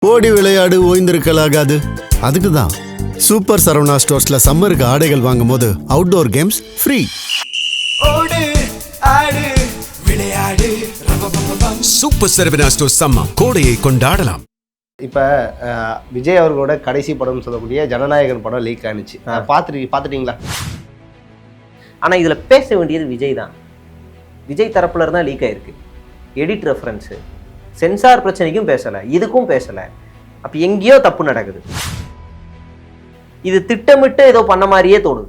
ஓடி விளையாடு ஓய்ந்திருக்கலாகாது. அதுக்கு தான் சூப்பர் சரவணா ஸ்டோர்ஸ்ல சம்மருக்கு ஆடைகள் வாங்கும் போது அவுட்டோர் கேம்ஸ் ஃப்ரீ. ஓடு ஆடு விளையாடு சூப்பர் சரவணா ஸ்டோர்ஸ் சம்மர் கோடையை கொண்டாடலாம். இப்போ விஜய் அவர்களோட கடைசி படம்னு சொல்லக்கூடிய ஜனநாயகன் படம் லீக் ஆனிச்சு. பார்த்துட்டீங்களா? ஆனால் இதில் பேச வேண்டியது விஜய் தான். விஜய் தரப்புல இருந்தால் லீக் ஆயிருக்கு. எடிட் ரெஃபரன்ஸு சென்சார் பிரச்சனைக்கும் பேசலை, இதுக்கும் பேசலை. அப்போ எங்கேயோ தப்பு நடக்குது. இது திட்டமிட்டு ஏதோ பண்ண மாதிரியே தோணுது.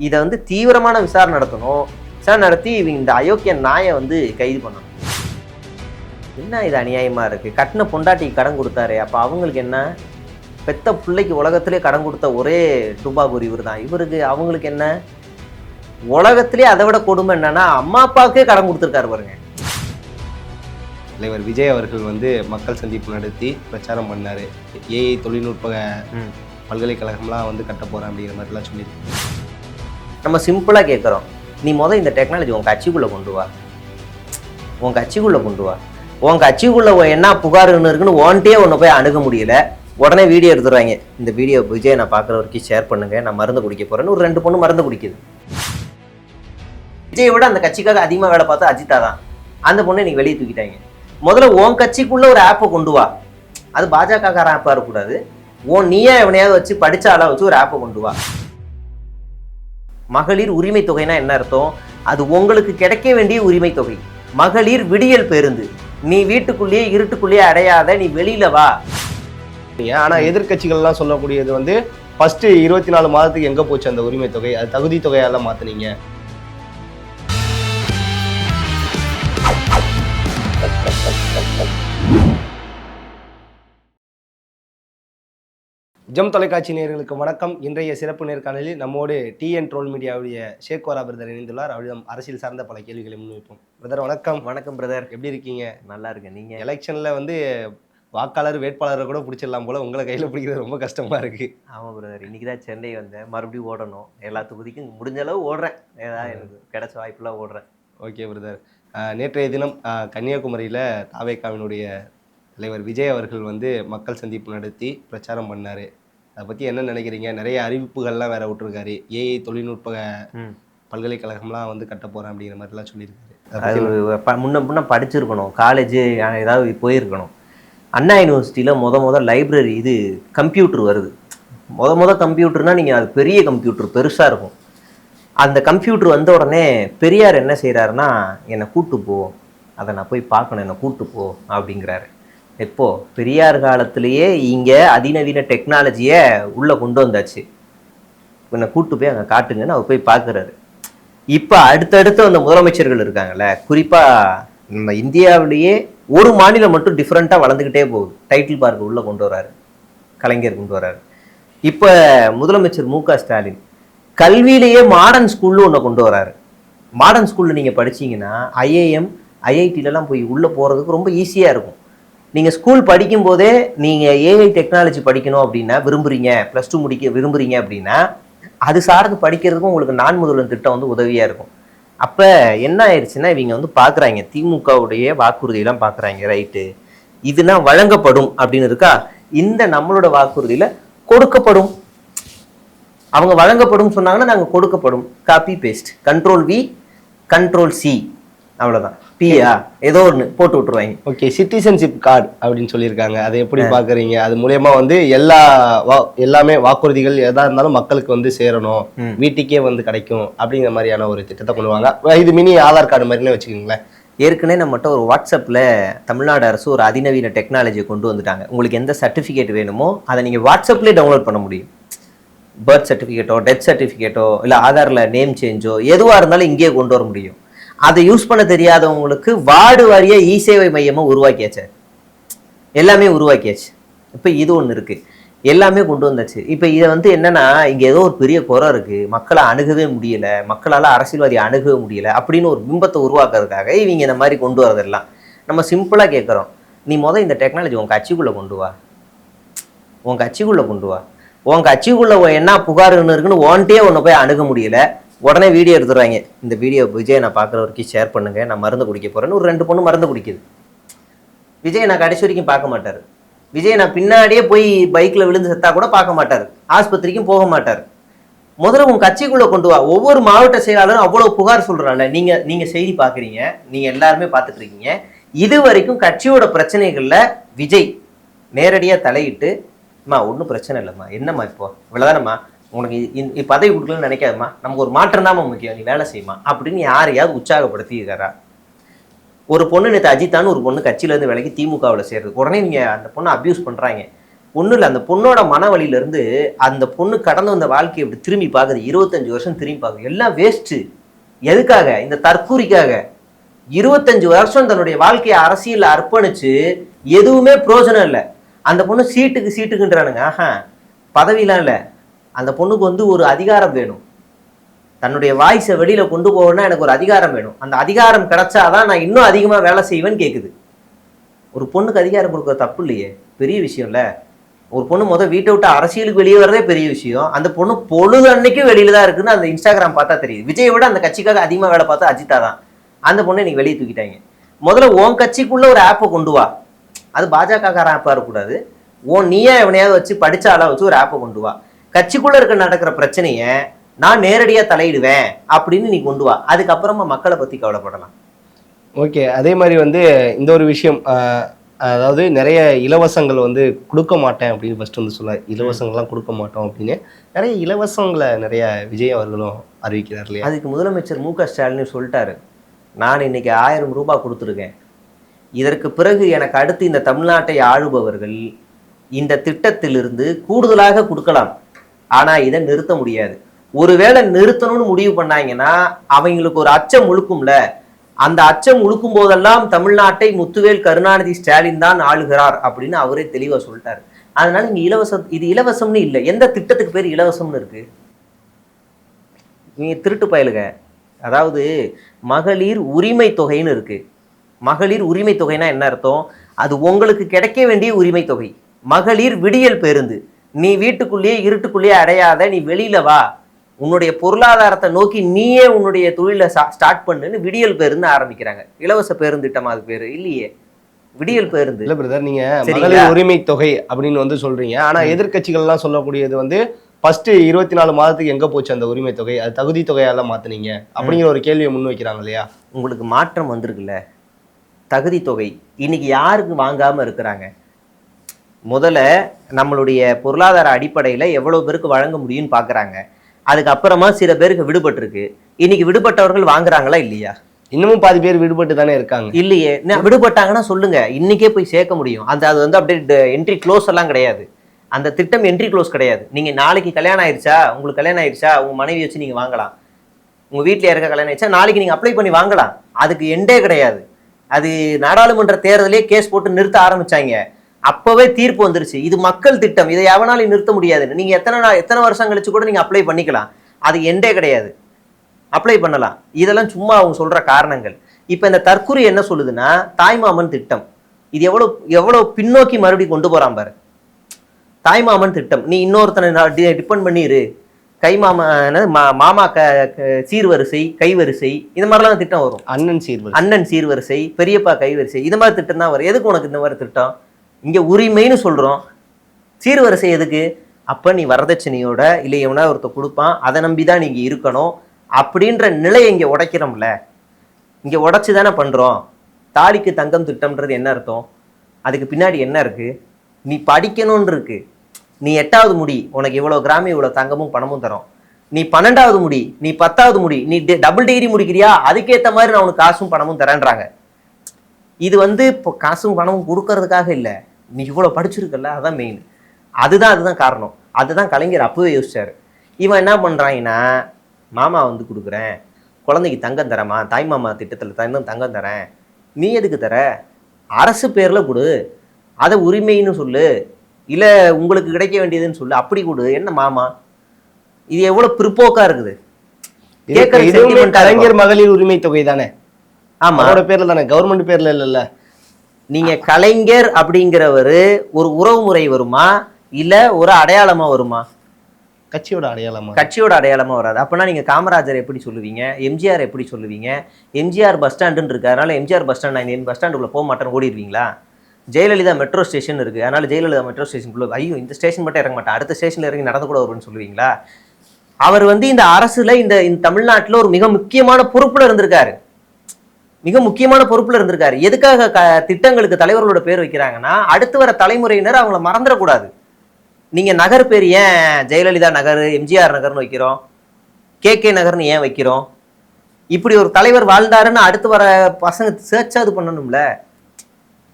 இதை வந்து தீவிரமான விசாரணை நடத்தணும். விசாரணை நடத்தி இந்த அயோக்கிய நாயை வந்து கைது பண்ணணும். என்ன இது அநியாயமாக இருக்குது? கட்டின பொண்டாட்டிக்கு கடன் கொடுத்தாரு, அப்போ அவங்களுக்கு என்ன? பெத்த பிள்ளைக்கு உலகத்திலே கடன் கொடுத்த ஒரே டுபாகூர் இவர் தான். இவருக்கு அவங்களுக்கு என்ன? உலகத்திலே அதை விட கொடுமை என்னன்னா அம்மா அப்பாவுக்கே கடன் கொடுத்துருக்காரு பாருங்க. தலைவர் விஜய் அவர்கள் வந்து மக்கள் சந்திப்பு நடத்தி பிரச்சாரம் பண்ணார். ஏஐ தொழில்நுட்ப பல்கலைக்கழகம்லாம் வந்து கட்ட போகிறேன் அப்படிங்கிற மாதிரிலாம் சொல்லியிருக்கேன். நம்ம சிம்பிளாக கேட்குறோம், நீ இந்த டெக்னாலஜி உன் கட்சிக்குள்ளே கொண்டு வா. உன் கட்சிக்குள்ளே கொண்டு வா. உன் கட்சிக்குள்ளே என்ன புகாருன்னு இருக்குன்னு ஓன்ட்டே ஒன்று போய் அணுக முடியல. உடனே வீடியோ எடுத்துடுவாங்க. இந்த வீடியோ விஜய் நான் பார்க்குற வரைக்கும் ஷேர் பண்ணுங்க, நான் மருந்து குடிக்க போகிறேன்னு ஒரு 2 பொண்ணு மருந்து குடிக்குது. விஜயை விட அந்த கட்சிக்காக அதிகமாக வேலை பார்த்தா அஜித்தா தான். அந்த பொண்ணை நீங்கள் வெளியே தூக்கிட்டாங்க. முதல்ல உன் கட்சிக்குள்ள ஒரு ஆப்பை கொண்டு வா. அது பாஜக ஆப்பாக இருக்கக்கூடாது. நீயே எவனையாவது வச்சு படிச்ச ஆளா வச்சு ஒரு ஆப்பை கொண்டு வா. மகளிர் உரிமை தொகைனா என்ன அர்த்தம்? அது உங்களுக்கு கிடைக்க வேண்டிய உரிமை தொகை. மகளிர் விடியல் பேருந்து. நீ வீட்டுக்குள்ளேயே இருட்டுக்குள்ளேயே அடையாத, நீ வெளியில வா. ஆனா எதிர்கட்சிகள்லாம் சொல்லக்கூடியது வந்து ஃபர்ஸ்ட் 24 மாதத்துக்கு எங்க போச்சு அந்த உரிமை தொகை? அது தகுதி தொகையால மாத்தினீங்க. ஜம் தொலைக்காட்சி நேயர்களுக்கு வணக்கம். இன்றைய சிறப்பு நேர்காணலில் நம்மோடு டிஎன் ட்ரோல் மீடியாவுடைய ஷேக் வரா பிரதர் இணைந்துள்ளார். அவரிடம் அரசியல் சார்ந்த பல கேள்விகளை முன்வைப்போம். பிரதர் வணக்கம். வணக்கம் பிரதர், எப்படி இருக்கீங்க? நல்லா இருக்கேன். நீங்க? எலெக்ஷன்ல வந்து வாக்காளர் வேட்பாளரை கூட பிடிச்சிடலாம் போல, உங்களை கையில் பிடிக்கிறது ரொம்ப கஷ்டமா இருக்கு. ஆமாம் பிரதர், இன்னைக்கு தான் சென்னை வந்தேன். மறுபடியும் ஓடணும். எல்லா தொகுதிக்கும் முடிஞ்ச அளவு ஓடுறேன். ஏதாவது எனக்கு கிடைச்ச வாய்ப்புலாம் ஓடுறேன். Okay brother. நேற்றைய தினம் கன்னியாகுமரியில் தாவேகாவினுடைய தலைவர் விஜய் அவர்கள் வந்து மக்கள் சந்திப்பு நடத்தி பிரச்சாரம் பண்ணார். அதை பற்றி என்ன நினைக்கிறீங்க? நிறைய அறிவிப்புகள்லாம் வேற விட்டுருக்காரு. ஏஐ தொழில்நுட்ப பல்கலைக்கழகம்லாம் வந்து கட்ட போகிறேன் அப்படிங்கிற மாதிரிலாம் சொல்லியிருக்காரு. முன்ன படிச்சிருக்கணும், காலேஜ் ஏதாவது போயிருக்கணும். அண்ணா யூனிவர்சிட்டியில் முத லைப்ரரி இது கம்ப்யூட்டர் வருது. முத கம்ப்யூட்டர்னால் நீங்கள் அது பெரிய கம்ப்யூட்டர் பெருசாக இருக்கும். அந்த கம்ப்யூட்டர் வந்த உடனே பெரியார் என்ன செய்கிறாருன்னா, என்னை கூட்டு போ, அதை நான் போய் பார்க்கணும், என்னை கூட்டு போ அப்படிங்கிறாரு. எப்போ? பெரியார் காலத்திலேயே இங்கே அதிநவீன டெக்னாலஜியை உள்ளே கொண்டு வந்தாச்சு. என்னை கூட்டு போய் அங்கே காட்டுங்கன்னு அவர் போய் பார்க்குறாரு. இப்போ அடுத்தடுத்து அந்த முதலமைச்சர்கள் இருக்காங்கல்ல, குறிப்பாக நம்ம இந்தியாவிலேயே ஒரு மாநிலம் மட்டும் டிஃப்ரெண்ட்டாக வளர்ந்துக்கிட்டே போகுது. டைட்டில் பார்க் உள்ளே கொண்டு வராரு, கலைஞர் கொண்டு வராரு. இப்போ முதலமைச்சர் மு.க. ஸ்டாலின் கல்வியிலேயே மாடர்ன் ஸ்கூல்னு ஒன்று கொண்டு வராரு. மாடர்ன் ஸ்கூலில் நீங்கள் படிச்சீங்கன்னா ஐஏஎம் ஐஐடிலலாம் போய் உள்ளே போகிறதுக்கு ரொம்ப ஈஸியாக இருக்கும். நீங்கள் ஸ்கூல் படிக்கும்போதே நீங்கள் ஏஐ டெக்னாலஜி படிக்கணும் அப்படின்னா விரும்புகிறீங்க, +2 முடிக்க விரும்புகிறீங்க அப்படின்னா அது சார்ந்து படிக்கிறதுக்கும் உங்களுக்கு நான் முதல்வன் திட்டம் வந்து உதவியாக இருக்கும். அப்போ என்ன ஆயிடுச்சுன்னா, இவங்க வந்து பார்க்குறாங்க திமுகவுடைய வாக்குறுதியெல்லாம் பார்க்குறாங்க. ரைட்டு, இதுனா வழங்கப்படும் அப்படின்னு இருக்கா, இந்த நம்மளோட வாக்குறுதியில் கொடுக்கப்படும். அவங்க வழங்கப்படும் சொன்னாங்கன்னா நாங்கள் கொடுக்கப்படும். காப்பி பேஸ்ட், Ctrl+V Ctrl+C, அவ்வளோதான். பியா ஏதோ ஒன்று போட்டு விட்டுருவாங்க. ஓகே, சிட்டிசன்ஷிப் கார்டு அப்படின்னு சொல்லியிருக்காங்க. அதை எப்படி பார்க்குறீங்க? அது மூலயமா வந்து எல்லாமே வாக்குறுதிகள் எதாக இருந்தாலும் மக்களுக்கு வந்து சேரணும், வீட்டுக்கே வந்து கிடைக்கும் அப்படிங்கிற மாதிரியான ஒரு திட்டத்தை கொண்டுவாங்க. இது மினி ஆதார் கார்டு மாதிரினே வச்சுக்கோங்களேன். ஏற்கனவே நம்மகிட்ட ஒரு வாட்ஸ்அப்பில் தமிழ்நாடு அரசு ஒரு அதிநவீன டெக்னாலஜியை கொண்டு வந்துட்டாங்க. உங்களுக்கு எந்த சர்டிஃபிகேட் வேணுமோ அதை நீங்கள் வாட்ஸ்அப்லேயே டவுன்லோட் பண்ண முடியும். பர்த் சர்டிஃபிகேட்டோ, டெத் சர்டிஃபிகேட்டோ, இல்லை ஆதாரில் நேம் சேஞ்சோ எதுவாக இருந்தாலும் இங்கேயே கொண்டு வர முடியும். அதை யூஸ் பண்ண தெரியாதவங்களுக்கு வார்டு வாரியா இ-சேவை மையமாக உருவாக்கியாச்சு. எல்லாமே உருவாக்கியாச்சு. இப்போ இது ஒன்று இருக்குது, எல்லாமே கொண்டு வந்தாச்சு. இப்போ இதை வந்து என்னென்னா, இங்கே ஏதோ ஒரு பெரிய குறை இருக்குது, மக்களை அணுகவே முடியலை, மக்களால் அரசியல்வாதியை அணுகவே முடியலை அப்படின்னு ஒரு பிம்பத்தை உருவாக்குறதுக்காக இவங்க இந்த மாதிரி கொண்டு வரதெல்லாம். நம்ம சிம்பிளாக கேட்குறோம், நீ இந்த டெக்னாலஜி உன் கட்சிக்குள்ளே கொண்டு வா. உன் கட்சிக்குள்ளே கொண்டு வா. உன் கட்சிக்குள்ளே என்ன புகாருன்னு இருக்குன்னு ஓன்ட்டே ஒன்று போய் அணுக முடியல. உடனே வீடியோ எடுத்துடுவாங்க. இந்த வீடியோ விஜய் நான் பார்க்குற வரைக்கும் ஷேர் பண்ணுங்க, நான் மருந்து குடிக்க போகிறேன்னு ஒரு 2 பொண்ணு மருந்து குடிக்குது. விஜய் நான் கடைசி வரைக்கும் பார்க்க மாட்டார். விஜய் நான் பின்னாடியே போய் பைக்கில் விழுந்து செத்தா கூட பார்க்க மாட்டார், ஆஸ்பத்திரிக்கும் போக மாட்டார். முதல்ல உங்க கட்சிக்குள்ள கொண்டு வா. ஒவ்வொரு மாவட்ட செயலாளரும் அவ்வளவு புகார் சொல்றாங்க. நீங்க செய்தி பாக்குறீங்க, நீங்க எல்லாருமே பார்த்துட்டு இருக்கீங்க. இது வரைக்கும் கட்சியோட பிரச்சனைகள்ல விஜய் நேரடியா தலையிட்டு, அம்மா ஒன்றும் பிரச்சனை இல்லைம்மா, என்னம்மா இப்போ இவ்வளவுதானம்மா, உனக்கு பதவி கொடுக்கலன்னு நினைக்காதம்மா, நமக்கு ஒரு மாற்றம் தான் முக்கியம், நீ வேலை செய்யுமா அப்படின்னு யாரையாவது உற்சாகப்படுத்தி இருக்காரா? ஒரு பொண்ணு நேற்று அஜித்தான்னு ஒரு பொண்ணு கட்சியிலேருந்து விலைக்கு திமுகவில் சேர்றது, உடனே நீங்க அந்த பொண்ணை அபியூஸ் பண்றாங்க. ஒன்றும் இல்லை, அந்த பொண்ணோட மன வழியிலேருந்து அந்த பொண்ணு கடந்து வந்த வாழ்க்கையை இப்படி திரும்பி பார்க்குது. 25 வருஷம் திரும்பி பார்க்குது. எல்லாம் வேஸ்ட்டு. எதுக்காக? இந்த தற்கூரிக்காக. 25 வருஷம் தன்னுடைய வாழ்க்கையை அரசியலில் அர்ப்பணிச்சு எதுவுமே பிரயோஜனம் இல்லை. அந்த பொண்ணு சீட்டுக்குன்றானுங்க. பதவியெலாம் இல்லை. அந்த பொண்ணுக்கு வந்து ஒரு அதிகாரம் வேணும். தன்னுடைய வாய்ஸை வெளியில கொண்டு போகணும்னா எனக்கு ஒரு அதிகாரம் வேணும். அந்த அதிகாரம் கிடைச்சாதான் நான் இன்னும் அதிகமாக வேலை செய்வேன்னு கேட்குது. ஒரு பொண்ணுக்கு அதிகாரம் கொடுக்குற தப்பு இல்லையே, பெரிய விஷயம் இல்லை. ஒரு பொண்ணு வீட்டை விட்டு அரசியலுக்கு வெளியே வரதே பெரிய விஷயம். அந்த பொண்ணு பொழுது அன்னைக்கும் வெளியில தான் இருக்குன்னு அந்த இன்ஸ்டாகிராம் பார்த்தா தெரியுது. விஜயை விட அந்த கட்சிக்காக அதிகமாக வேலை பார்த்தா அஜித்தா தான். அந்த பொண்ணை நீங்க வெளியே தூக்கிட்டாங்க. முதல்ல உன் கட்சிக்குள்ள ஒரு ஆப்பை கொண்டு வா. அது பாஜக ஆப்பா இருக்கக்கூடாது. நீயே எவனையாவது வச்சு படிச்ச ஆளா வச்சு ஒரு ஆப்பை கொண்டு வா. கட்சிக்குள்ள இருக்க நடக்கிற பிரச்சனைய நான் நேரடியா தலையிடுவேன் அப்படின்னு நீ கொண்டு வா. அதுக்கப்புறமா மக்களை பத்தி கவலைப்படலாம். ஓகே, அதே மாதிரி வந்து இந்த ஒரு விஷயம், அதாவது நிறைய இலவசங்கள் வந்து கொடுக்க மாட்டேன் அப்படின்னு ஃபர்ஸ்ட் வந்து சொல்ல, இலவசங்கள்லாம் கொடுக்க மாட்டோம் அப்படின்னு நிறைய இலவசங்களை நிறைய விஜய் அவர்களும் அறிவிக்கிறார் இல்லையா? அதுக்கு முதலமைச்சர் மு.க. ஸ்டாலின் சொல்லிட்டாரு, நான் இன்னைக்கு 1000 ரூபாய் கொடுத்துருக்கேன். இதற்கு பிறகு எனக்கு அடுத்து இந்த தமிழ்நாட்டை ஆளுபவர்கள் இந்த திட்டத்திலிருந்து கூடுதலாக கொடுக்கலாம், ஆனா இதை நிறுத்த முடியாது. ஒருவேளை நிறுத்தணும்னு முடிவு பண்ணாங்கன்னா அவங்களுக்கு ஒரு அச்சம் முழுக்கும்ல. அந்த அச்சம் முழுக்கும் போதெல்லாம் தமிழ்நாட்டை முத்துவேல் கருணாநிதி ஸ்டாலின் தான் ஆளுகிறார் அப்படின்னு அவரே தெளிவா சொல்லிட்டாரு. அதனால இங்க இது இலவசம்னு இல்லை. எந்த திட்டத்துக்கு பேர் இலவசம்னு இருக்கு? நீங்க திருட்டு பயலுக. அதாவது மகளிர் உரிமை தொகைன்னு இருக்கு. மகளிர் உரிமை தொகைனா என்ன அர்த்தம்? அது உங்களுக்கு கிடைக்க வேண்டிய உரிமை தொகை. மகளிர் விடியல் பேருந்து, நீ வீட்டுக்குள்ளேயே இருட்டுக்குள்ளேயே அடையாத, நீ வெளியில வா, உன்னுடைய பொருளாதாரத்தை நோக்கி நீயே உன்னுடைய தொழிலை ஸ்டார்ட் பண்ணுன்னு விடியல் பேருந்து ஆரம்பிக்கிறாங்க. இலவச பேருந்து திட்டமா அது பேரு இல்லையே, விடியல் பேருந்து. இல்ல பிரதர், நீங்க மகளிர் உரிமை தொகை அப்படின்னு வந்து சொல்றீங்க. ஆனா எதிர்கட்சிகள் எல்லாம் சொல்லக்கூடியது வந்து ஃபர்ஸ்ட் 24 மாதத்துக்கு எங்க போச்சு அந்த உரிமை தொகை, அது தகுதி தொகையெல்லாம் மாத்தினீங்க அப்படிங்கிற ஒரு கேள்வியை முன் வைக்கிறாங்க இல்லையா? உங்களுக்கு மாற்றம் வந்திருக்குல்ல, தகுதி தொகை இன்னைக்கு யாருக்கு வாங்காம இருக்கிறாங்க? முதல்ல நம்மளுடைய பொருளாதார அடிப்படையில எவ்வளவு பேருக்கு வழங்க முடியும்னு பாக்குறாங்க. அதுக்கப்புறமா சில பேருக்கு விடுபட்டிருக்கு. இன்னைக்கு விடுபட்டவர்கள் வாங்குறாங்களா இல்லையா? இன்னமும் பாதி பேர் விடுபட்டு தானே இருக்காங்க. இல்லையே, விடுபட்டாங்கன்னா சொல்லுங்க, இன்னைக்கே போய் சேர்க்க முடியும். அது வந்து அப்படியே என்ட்ரி க்ளோஸ் எல்லாம் கிடையாது. அந்த திட்டம் என்ட்ரி க்ளோஸ் கிடையாது. நீங்க நாளைக்கு கல்யாணம் ஆயிடுச்சா, உங்களுக்கு கல்யாணம் ஆயிடுச்சா, உங்க மனைவி வச்சு நீங்க வாங்கலாம். உங்க வீட்டுல இருக்க கல்யாணம் ஆயிடுச்சா, நாளைக்கு நீங்க அப்ளை பண்ணி வாங்கலாம். அதுக்கு எண்டே கிடையாது. அது நாடாளுமன்ற தேர்தலே கேஸ் போட்டு நிறுத்த ஆரம்பிச்சாங்க. அப்பவே தீர்ப்பு வந்துருச்சு. இது மக்கள் திட்டம், இதை எவனாலும் நிறுத்த முடியாதுன்னு. நீங்க எத்தனை வருஷம் கழிச்சு கூட நீங்க அப்ளை பண்ணிக்கலாம். அது எண்டே கிடையாது, அப்ளை பண்ணலாம். இதெல்லாம் சும்மா அவங்க சொல்ற காரணங்கள். இப்ப இந்த தற்கொலை என்ன சொல்லுதுன்னா, தாய்மாமன் திட்டம் இது எவ்வளவு பின்னோக்கி மறுபடியும் கொண்டு போறான் பாரு. தாய்மாமன் திட்டம், நீ இன்னொருத்தனை டிபெண்ட் பண்ணிரு, மாமா சீர்வரிசை, கைவரிசை, இந்த மாதிரிலாம் திட்டம் வரும். அண்ணன் சீர்வரிசை, பெரியப்பா கைவரிசை, இது மாதிரி திட்டம் தான் வரும். எதுக்கு உனக்கு இந்த மாதிரி திட்டம்? இங்க உரிமைன்னு சொல்றோம், சீர்வரிசை எதுக்கு? அப்ப நீ வரதட்சணையோட இல்லை எவனா ஒருத்த கொடுப்பான், அதை நம்பிதான் நீங்க இருக்கணும் அப்படின்ற நிலையை இங்க உடைக்கிறோம்ல. இங்க உடைச்சுதானே பண்றோம். தாலிக்கு தங்கம் திட்டம்ன்றது என்ன அர்த்தம்? அதுக்கு பின்னாடி என்ன இருக்கு? நீ படிக்கணும்னு இருக்கு. நீ 8வது முடி, உனக்கு இவ்வளவு கிராமம் இவ்வளவு தங்கமும் பணமும் தரும். நீ 12வது முடி, நீ 10வது முடி, நீ டபுள் டிகிரி முடிக்கிறியா, அதுக்கேற்ற மாதிரி நான் உனக்கு காசும் பணமும் தரேன்றாங்க. இது வந்து இப்போ காசும் பணமும் கொடுக்கறதுக்காக இல்லை, நீ இவ்வளவு படிச்சிருக்கல, அதான் மெயின். அதுதான் காரணம். அதுதான் கலைஞர் அப்பவே யோசிச்சாரு. இவன் என்ன பண்றாங்கன்னா, மாமா வந்து கொடுக்குறேன், குழந்தைக்கு தங்கம் தரமா, தாய் மாமா திட்டத்துல தங்கம் தரேன், நீ எதுக்கு தர? அரசு பேர்ல கொடு, அதை உரிமைன்னு சொல்லு, இல்ல உங்களுக்கு கிடைக்க வேண்டியதுன்னு சொல்லு, அப்படி கொடு. என்ன மாமா, இது எவ்வளவு பிற்போக்கா இருக்குது. கலைஞர் மகளிர் உரிமை தொகை தானே? ஆமா, அவரோட பேர்ல தானே, கவர்மெண்ட் பேர்ல இல்ல. நீங்க கலைஞர் அப்படிங்கிறவரு ஒரு உறவு முறை வருமா, இல்ல ஒரு அடையாளமா வருமா? கட்சியோட அடையாளமா? கட்சியோட அடையாளமா வராது. அப்படின்னா நீங்க காமராஜர் எப்படி சொல்லுவீங்க, எம்ஜிஆர் எப்படி சொல்லுவீங்க? எம்ஜிஆர் பஸ் ஸ்டாண்டுன்னு இருக்கு, அதனால எம்ஜிஆர் பஸ் ஸ்டாண்ட், நான் இந்த பஸ் ஸ்டாண்டுக்குள்ள போக மாட்டேன்னு ஓடிடுவீங்களா? ஜெயலலிதா மெட்ரோ ஸ்டேஷன் இருக்குது, அதனால் ஜெயலலிதா மெட்ரோ ஸ்டேஷனுக்குள்ளே ஐயோ இந்த ஸ்டேஷன் மட்டும் இறங்க மாட்டேன், அடுத்த ஸ்டேஷனில் இறங்கி நடந்து கூட வரும்னு சொல்லுவீங்களா? அவர் வந்து இந்த அரசில் இந்த தமிழ்நாட்டில் ஒரு மிக முக்கியமான பொறுப்பில் இருந்திருக்காரு, மிக முக்கியமான பொறுப்பில் இருந்திருக்காரு. எதுக்காக திட்டங்களுக்கு தலைவர்களோட பேர் வைக்கிறாங்கன்னா அடுத்து வர தலைமுறையினர் அவங்கள மறந்துடக்கூடாது. நீங்கள் நகர் பேர் ஏன் ஜெயலலிதா நகர், எம்ஜிஆர் நகர்னு வைக்கிறோம், கே நகர்னு ஏன் வைக்கிறோம்? இப்படி ஒரு தலைவர் வாழ்ந்தாருன்னு அடுத்து வர பசங்க சர்ச்சாவது பண்ணணும்ல.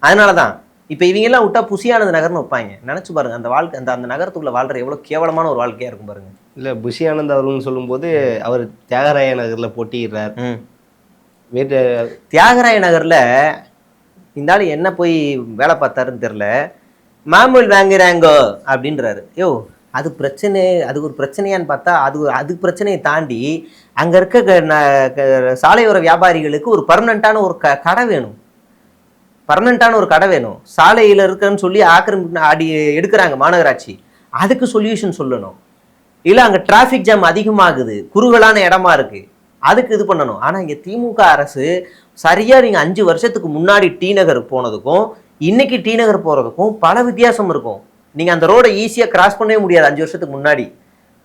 அதனால தான் இப்போ இவங்கெல்லாம் விட்டா புசியானது நகர்னு வைப்பாங்க. நினச்சி பாருங்க அந்த வாழ்க்கை, அந்த நகரத்துக்குள்ள வாழ்ற எவ்வளோ கேவலமான ஒரு வாழ்க்கையாக இருக்கும் பாருங்க. இல்லை புஷி ஆனந்த் அவர்கள்னு சொல்லும்போது அவர் தியாகராய நகரில் போட்டியிடுறார். வேறு தியாகராய நகரில் இந்த ஆள் என்ன போய் வேலை பார்த்தாருன்னு தெரில, மாமூல் வாங்குறாங்கோ அப்படின்றாரு. யோ அது பிரச்சனை, அது ஒரு பிரச்சனையான்னு பார்த்தா அது பிரச்சனையை தாண்டி அங்கே இருக்க சாலையோர வியாபாரிகளுக்கு ஒரு பர்மனண்ட்டான ஒரு கடை வேணும், பர்மனண்ட்டான ஒரு கடை வேணும். சாலையில் இருக்குன்னு சொல்லி ஆக்கிரமிப்பு எடுக்கிறாங்க மாநகராட்சி, அதுக்கு சொல்யூஷன் சொல்லணும். இல்லை அங்கே டிராஃபிக் ஜாம் அதிகமாகுது, குறுகலான இடமா இருக்குது, அதுக்கு இது பண்ணணும். ஆனால் இங்கே திமுக அரசு சரியாக நீங்கள் 5 வருஷத்துக்கு முன்னாடி டி நகர் போனதுக்கும் இன்னைக்கு டி நகர் போகிறதுக்கும் பல வித்தியாசம் இருக்கும். நீங்கள் அந்த ரோடை ஈஸியாக கிராஸ் பண்ணவே முடியாது. 5 வருஷத்துக்கு முன்னாடி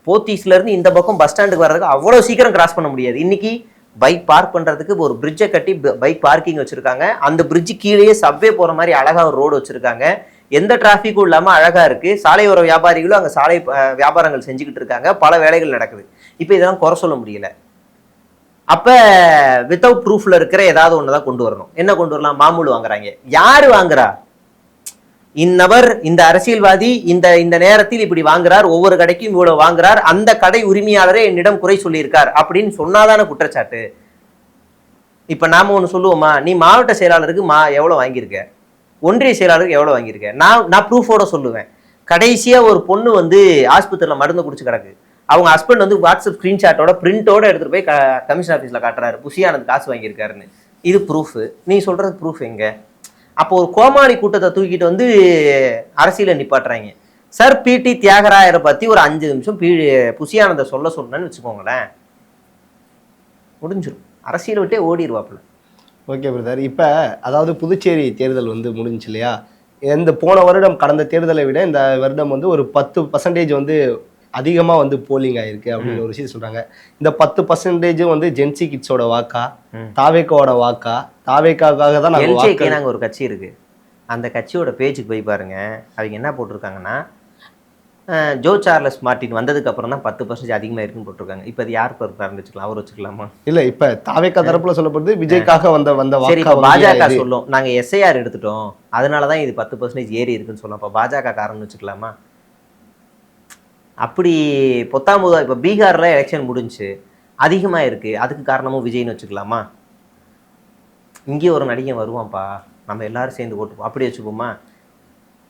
போத்தீஸ்லேருந்து இந்த பக்கம் பஸ் ஸ்டாண்டுக்கு வர்றதுக்கு அவ்வளோ சீக்கிரம் கிராஸ் பண்ண முடியாது. இன்னைக்கு பைக் பார்க் பண்ணுறதுக்கு ஒரு பிரிட்ஜை கட்டி பைக் பார்க்கிங் வச்சுருக்காங்க, அந்த பிரிட்ஜு கீழேயே சப்வே போகிற மாதிரி அழகாக ஒரு ரோடு வச்சுருக்காங்க, எந்த டிராஃபிக்கும் இல்லாமல் அழகாக இருக்குது. சாலையோர வியாபாரிகளும் அங்கே சாலை வியாபாரங்கள் செஞ்சுக்கிட்டு இருக்காங்க, பல வேலைகள் நடக்குது. இப்போ இதெல்லாம் குறை சொல்ல முடியல. அப்போ வித்தவுட் ப்ரூஃபில் இருக்கிற ஏதாவது ஒன்று தான் கொண்டு வரணும். என்ன கொண்டு வரலாம்? மாமூல் வாங்குறாங்க. யார் வாங்குறா? இந்நபர், இந்த அரசியல்வாதி இந்த நேரத்தில் இப்படி வாங்குறார், ஒவ்வொரு கடைக்கும் இவ்வளவு வாங்குறார், அந்த கடை உரிமையாளரே என்னிடம் குறை சொல்லியிருக்கார் அப்படின்னு சொன்னாதான குற்றச்சாட்டு. இப்போ நாம ஒன்று சொல்லுவோமா, நீ மாவட்ட செயலாளருக்கு எவ்வளோ வாங்கியிருக்க, ஒன்றிய செயலாளருக்கு எவ்வளோ வாங்கியிருக்க, நான் ப்ரூஃபோட சொல்லுவேன். கடைசியாக ஒரு பொண்ணு வந்து ஆஸ்பத்திரியில் மருந்து குடிச்சு கிடக்கு, அவங்க ஹஸ்பண்ட் வந்து வாட்ஸ்அப் ஸ்க்ரீன்ஷாட்டோட பிரிண்டோட எடுத்துகிட்டு போய் கமிஷன் ஆஃபீஸில் காட்டுறாரு, புஷியானது காசு வாங்கியிருக்காருன்னு. இது ப்ரூஃபு. நீ சொல்கிறது ப்ரூஃப் எங்கே? அப்போ ஒரு கோமாளி கூட்டத்தை தூக்கிட்டு வந்து அரசியலை நிப்பாட்டுறாங்க. சார் பிடி தியாகராயரை பற்றி ஒரு 5 நிமிஷம் புஷியானதை சொல்ல சொன்னேன்னு வச்சுக்கோங்களேன், முடிஞ்சிடும், அரசியலை விட்டே ஓடிடுவாப்புல. Okay brother. இப்போ அதாவது புதுச்சேரி தேர்தல் வந்து முடிஞ்சிச்சு இல்லையா? இந்த போன வருடம் கடந்த தேர்தலை விட இந்த வருடம் வந்து ஒரு 10% வந்து அதிகமாக வந்து போலிங் ஆயிருக்கு அப்படின்னு ஒரு விஷயம் சொல்றாங்க. இந்த 10% வந்து ஜென்சி கிட்ஸோட வாக்கா, தாவேக்காவோட வாக்கா? தாவேக்காவுக்காக தான் நாங்கள் ஒரு கட்சி இருக்கு, அந்த கட்சியோட பேஜுக்கு போய் பாருங்க, அவங்க என்ன போட்டிருக்காங்கன்னா ஜோ சார்லஸ் மார்ட்டின் வந்ததுக்கு அப்புறம் தான் 10% அதிகமாக இருக்குன்னு போட்டிருக்காங்க. இப்போ அது யார் பேர் வச்சுக்கலாம், அவர் வச்சுக்கலாமா? இல்லை, இப்போ தாவேக்கா தரப்புல சொல்லப்படுது விஜய்க்காக வந்த சரி, இப்போ பாஜக சொல்லும் நாங்கள் எஸ்ஐஆர் எடுத்துட்டோம் அதனால தான் இது 10% ஏறி இருக்குன்னு சொல்லலாம். இப்போ பாஜக காரணம்னு வச்சுக்கலாமா? அப்படி பொத்தாமுதா இப்போ பீகாரில் எலெக்ஷன் முடிஞ்சு அதிகமாக இருக்குது, அதுக்கு காரணமும் விஜய்னு வச்சுக்கலாமா? இங்கே ஒரு நடிகன் வருவான்ப்பா, நம்ம எல்லாரும் சேர்ந்து ஓட்டுப்போம் அப்படி வச்சுப்போமா?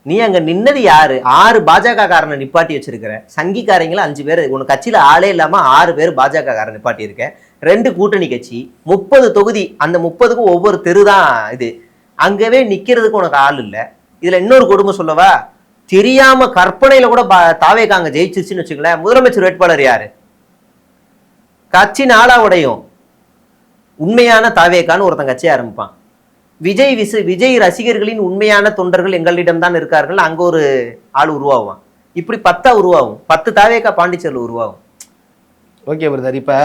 நீ அங்கே நின்னது யாரு? 6 பாஜக காரனை நிப்பாட்டி வச்சிருக்கிற, சங்கிக்காரங்களும் 5 பேர், உனக்கு கட்சியில் ஆளே இல்லாமல் 6 பேர் பாஜக காரன் நிப்பாட்டி இருக்க, 2 கூட்டணி கட்சி, 30 தொகுதி, அந்த 30க்கும் ஒவ்வொரு தெரு தான் இது, அங்கவே நிற்கிறதுக்கு உனக்கு ஆள் இல்லை. இதில் இன்னொரு கொடுமை சொல்லவா, தெரியாம கற்பனையில கூட தாவேக்காங்க ஜெயிச்சிருச்சுன்னு வச்சுக்கலேன், முதலமைச்சர் வேட்பாளர் யாரு? கட்சி நாளா உடையும். உண்மையான தாவேக்கான்னு ஒருத்தன் கட்சி ஆரம்பிப்பான், விஜய் ரசிகர்களின் உண்மையான தொண்டர்கள் எங்களிடம் தான் இருக்கார்கள், அங்க ஒரு ஆள் உருவாகுவான். இப்படி 10 உருவாகும், 10 தாவேக்கா பாண்டிச்சேரியில் உருவாகும். Okay brother. இப்போ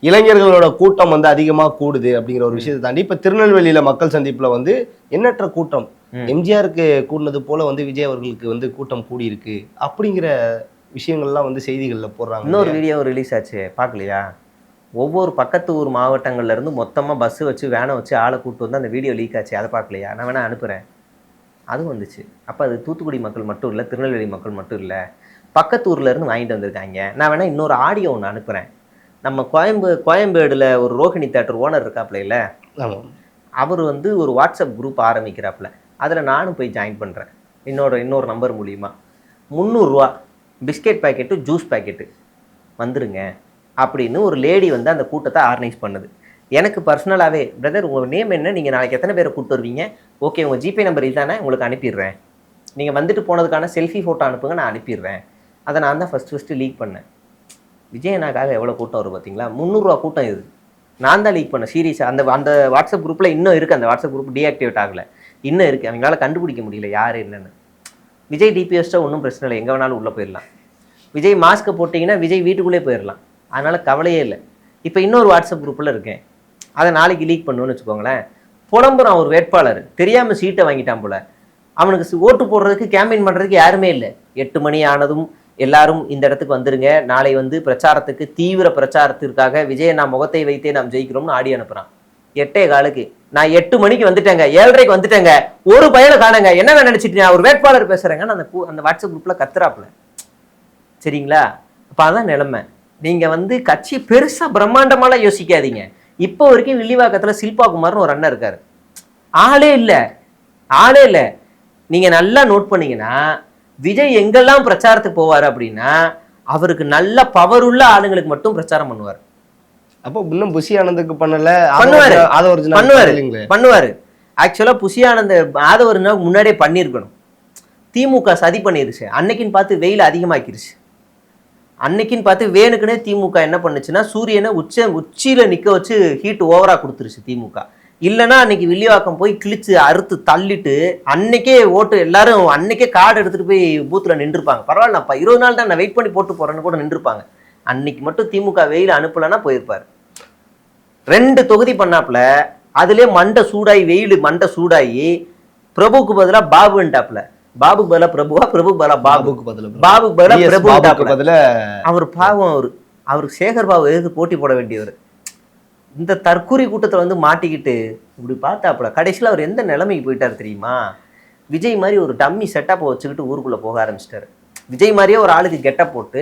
இளைஞர்களோட கூட்டம் வந்து அதிகமாக கூடுது அப்படிங்கிற ஒரு விஷயத்தை தாண்டி இப்போ திருநெல்வேலியில மக்கள் சந்திப்புல வந்து எண்ணற்ற கூட்டம், எம்ஜிஆருக்கு கூடினது போல வந்து விஜய் அவர்களுக்கு வந்து கூட்டம் கூடி இருக்கு அப்படிங்கிற விஷயங்கள்லாம் வந்து செய்திகளில் போடுறாங்க. இன்னொரு வீடியோ ரிலீஸ் ஆச்சு, பார்க்கலையா? ஒவ்வொரு பக்கத்து ஊர் மாவட்டங்கள்ல இருந்து மொத்தமாக பஸ்ஸு வச்சு வேனை வச்சு ஆளை கூப்பிட்டு வந்து அந்த வீடியோ லீக் ஆச்சு, அதை பார்க்கலையா? நான் வேணா அனுப்புகிறேன். அதுவும் வந்துச்சு. அப்போ அது தூத்துக்குடி மக்கள் மட்டும் இல்லை, திருநெல்வேலி மக்கள் மட்டும் இல்லை, பக்கத்தூர்ல இருந்து வாங்கிட்டு வந்திருக்காங்க. நான் வேணா இன்னொரு ஆடியோ ஒன்று அனுப்புகிறேன். நம்ம கோயம்பேடுல ஒரு ரோஹிணி தேட்டர் ஓனர் இருக்காப்புல இல்லை, அவர் வந்து ஒரு வாட்ஸ்அப் குரூப் ஆரம்பிக்கிறாப்புல, அதில் நானும் போய் ஜாயின் பண்ணுறேன் இன்னொரு நம்பர் மூலிமா. 300 ரூபா பிஸ்கெட் பேக்கெட்டு, ஜூஸ் பேக்கெட்டு வந்துருங்க அப்படின்னு ஒரு லேடி வந்து அந்த கூட்டத்தை ஆர்கனைஸ் பண்ணுது. எனக்கு பர்சனலாகவே, பிரதர் உங்கள் நேம் என்ன, நீங்கள் நாளைக்கு எத்தனை பேரை கூப்பிட்டு வருவீங்க, ஓகே உங்கள் ஜிபே நம்பர் இதுதானே, உங்களுக்கு அனுப்பிடுறேன், நீங்கள் வந்துட்டு போனதுக்கான செல்ஃபி ஃபோட்டோ அனுப்புங்க, நான் அனுப்பிடுறேன். அதை நான் தான் ஃபஸ்ட்டு லீக் பண்ணேன். விஜயனாக்காக எவ்வளோ கூட்டம் வரும் பார்த்தீங்களா? 300 ரூபா கூட்டம் இது, நான் தான் லீக் பண்ணேன் சீரியஸாக. அந்த வாட்ஸ்அப் குரூப்பில் இன்னும் இருக்குது, அந்த வாட்ஸ்அப் குரூப் டீஆக்டிவேட் ஆகலை. இன்னும் இருக்குது, அவங்களால கண்டுபிடிக்க முடியல யார் என்னன்னு. விஜய் டிபி வச்சிட்டா ஒன்றும் பிரச்சனை இல்லை, எங்கே வேணாலும் உள்ளே போயிடலாம். விஜய் மாஸ்க்கை போட்டிங்கன்னா விஜய் வீட்டுக்குள்ளே போயிடலாம், அதனால் கவலையே இல்லை. இப்போ இன்னொரு வாட்ஸ்அப் குரூப்பில் இருக்கேன், அதை நாளைக்கு லீக் பண்ணுன்னு வச்சுக்கோங்களேன். புலம்புறான் ஒரு வேட்பாளர், தெரியாமல் சீட்டை வாங்கிட்டான் போல, அவனுக்கு ஓட்டு போடுறதுக்கு கேம்பெயின் பண்ணுறதுக்கு யாருமே இல்லை. 8 மணி ஆனதும் எல்லாரும் இந்த இடத்துக்கு வந்துருங்க, நாளை வந்து பிரச்சாரத்துக்கு தீவிர பிரச்சாரத்திற்காக விஜய் நான் முகத்தை வைத்தே நாம் ஜெயிக்கிறோம்னு ஆடி அனுப்புறான். 8:15 நான் 8 மணிக்கு வந்துட்டேங்க, 7:30 வந்துட்டேங்க, ஒரு பயனை காணுங்க, என்ன நினைச்சிட்டு நான் ஒரு வேட்பாளர் பேசுறேங்க, அந்த வாட்ஸ்அப் குரூப்ல கத்துறாப்புல. சரிங்களா? அப்ப அதான் நிலைமை. நீங்க வந்து கட்சி பெருசா பிரம்மாண்டமாலாம் யோசிக்காதீங்க. இப்போ வரைக்கும் வில்லிவாக்கத்துல சில்பா குமார்னு ஒரு அண்ணன் இருக்காரு, ஆளே இல்லை. நீங்க நல்லா நோட் பண்ணீங்கன்னா விஜய் எங்கெல்லாம் பிரச்சாரத்துக்கு போவார் அப்படின்னா அவருக்கு நல்ல பவர் உள்ள ஆளுங்களுக்கு மட்டும் பிரச்சாரம் பண்ணுவார். அப்போ இன்னும் புஷி ஆனந்துக்கு பண்ணுவாரு. ஆக்சுவலா புஷி ஆனந்த் ஆதவர்னா முன்னாடியே பண்ணியிருக்கணும். திமுக சதி பண்ணிருச்சு, அன்னைக்குன்னு பார்த்து வெயில் அதிகமாக்கிருச்சு. அன்னைக்குன்னு பார்த்து வேணுக்குன்னே திமுக என்ன பண்ணுச்சுன்னா சூரியனை உச்சியில நிக்க வச்சு ஹீட் ஓவரா கொடுத்துருச்சு திமுக. இல்லைன்னா அன்னைக்கு வில்லிவாக்கம் போய் கிழிச்சு அறுத்து தள்ளிட்டு அன்னைக்கே ஓட்டு எல்லாரும் அன்னைக்கே கார்டு எடுத்துட்டு போய் பூத்துல நின்றுப்பாங்க. பரவாயில்லப்பா 20 நாள் தான் நான் வெயிட் பண்ணி போட்டு போறேன்னு கூட நின்றுப்பாங்க. அன்னைக்கு மட்டும் திமுக வெயில் அனுப்பலன்னா போயிருப்பாரு. 2 தொகுதி பண்ணாப்புல, அதுலயே வெயில் மண்டை சூடாகி பிரபுக்கு பதிலா பாபுன்ட்டாப்புல. பாபுக்கு பதிலா பிரபுவா, பிரபுக்கு பதிலா பாபுக்கு பதிலா பிரபு. அவர் பாவம், அவருக்கு சேகர் பாபு எதிர்த்து போட்டி போட வேண்டியவர். இந்த தற்கூரி கூட்டத்தில் வந்து மாட்டிக்கிட்டு இப்படி பார்த்தாப்புல கடைசியில் அவர் எந்த நிலைமைக்கு போயிட்டார் தெரியுமா? விஜய் மாதிரி ஒரு டம்மி செட்டப்பை வச்சுக்கிட்டு ஊருக்குள்ளே போக ஆரம்பிச்சிட்டாரு. விஜய் மாதிரியே ஒரு ஆளுக்கு கெட்டப் போட்டு